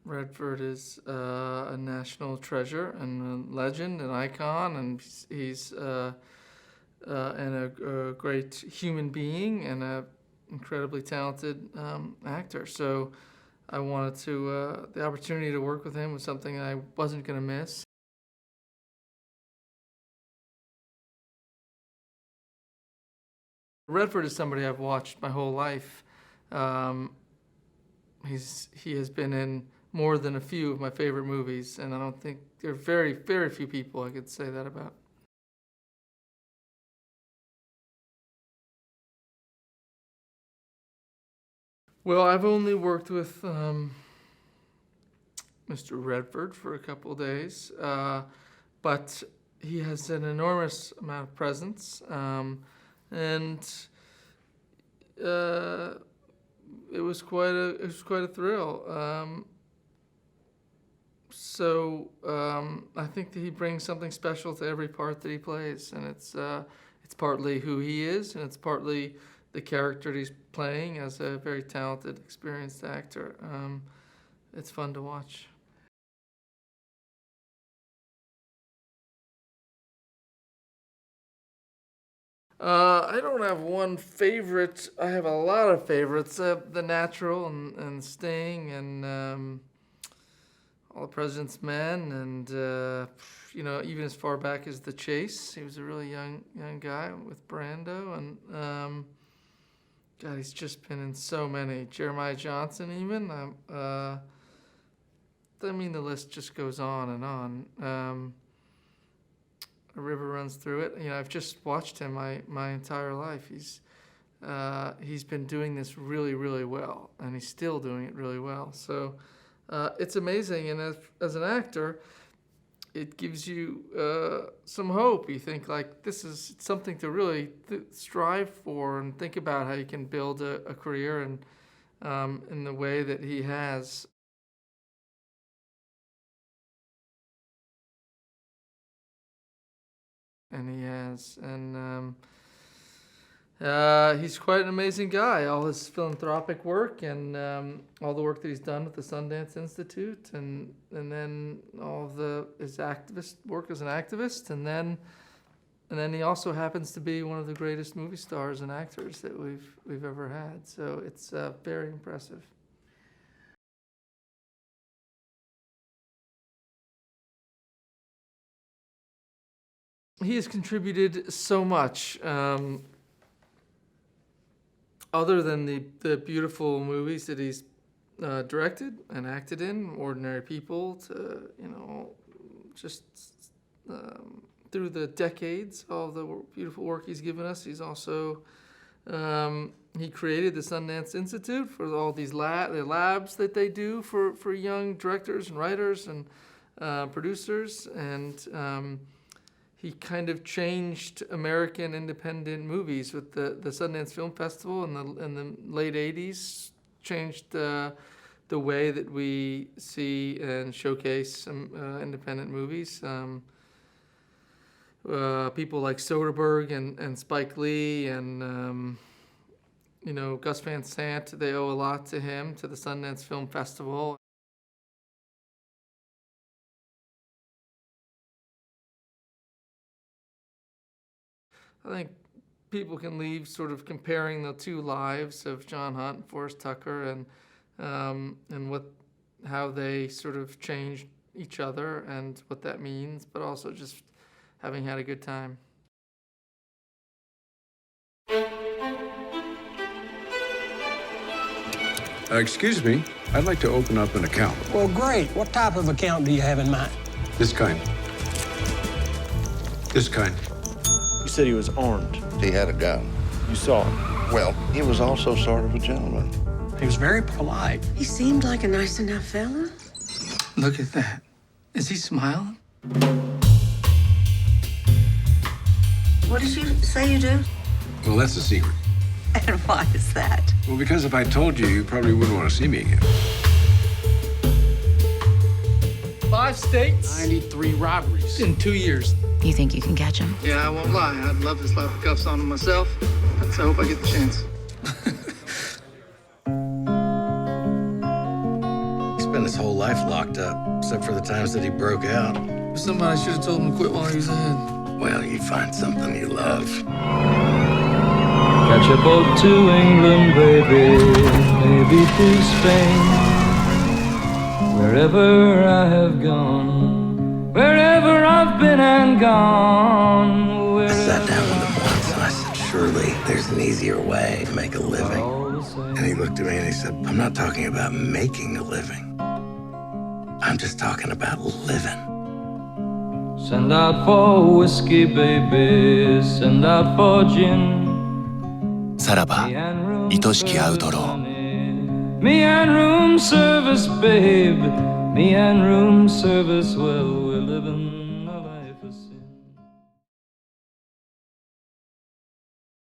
Redford is a national treasure and a legend, an icon, and he's a great human being and a incredibly talented actor. So I wanted to the opportunity to work with him was something I wasn't going to miss. Redford is somebody I've watched my whole life. He has been in more than a few of my favorite movies, and I don't think there are very, very few people I could say that about. Well, I've only worked with Mr. Redford for a couple of days, but he has an enormous amount of presence, and it was quite a thrill. So I think that he brings something special to every part that he plays, and it's partly who he is, and it's partly the character he's playing as a very talented, experienced actor. It's fun to watch. I don't have one favorite. I have a lot of favorites. The Natural and Sting and All the President's Men and even as far back as The Chase. He was a really young guy with Brando and God, he's just been in so many. Jeremiah Johnson even. The list just goes on and on. A river runs through it. I've just watched him my entire life. He's been doing this really, really well, and he's still doing it really well. So it's amazing, and as an actor, it gives you some hope. You think like this is something to really strive for, and think about how you can build a career and in the way that he has. And he has, and he's quite an amazing guy. All his philanthropic work and all the work that he's done with the Sundance Institute, and then all of his activist work as an activist, and then he also happens to be one of the greatest movie stars and actors that we've ever had. So it's very impressive. He has contributed so much. Other than the beautiful movies that he's directed and acted in, Ordinary People, to just through the decades, all the beautiful work he's given us. He's also he created the Sundance Institute for all these the labs that they do for young directors and writers and producers, and he kind of changed American independent movies with the Sundance Film Festival in the late 80s, changed the way that we see and showcase independent movies. People like Soderbergh and Spike Lee and Gus Van Sant, they owe a lot to him, to the Sundance Film Festival. I think people can leave sort of comparing the two lives of John Hunt and Forrest Tucker and how they sort of changed each other and what that means, but also just having had a good time. Excuse me, I'd like to open up an account. Well, great. What type of account do you have in mind? This kind. This kind. You said he was armed. He had a gun. You saw him. Well, he was also sort of a gentleman. He was very polite. He seemed like a nice enough fella. Look at that. Is he smiling? What did you say you do? Well, that's a secret. And why is that? Well, because if I told you, you probably wouldn't want to see me again. 5 states. 93 robberies. In 2 years. You think you can catch him? Yeah, I won't lie. I'd love to slap the cuffs on him myself. So I hope I get the chance. He's been a whole life locked up, except for the times that he broke out. Somebody should have told him to quit while he was ahead. Well, you find something you love. Catch a boat to England, baby, maybe to Spain. Wherever I have gone, wherever I've been and gone. I sat down with him once and I said, surely there's an easier way to make a living. And he looked at me and he said, I'm not talking about making a living. I'm just talking about living. Send out for whiskey, baby, send out for gin. さらば愛しきアウトロー。 Me and room service, babe. Me and room service, well, we're living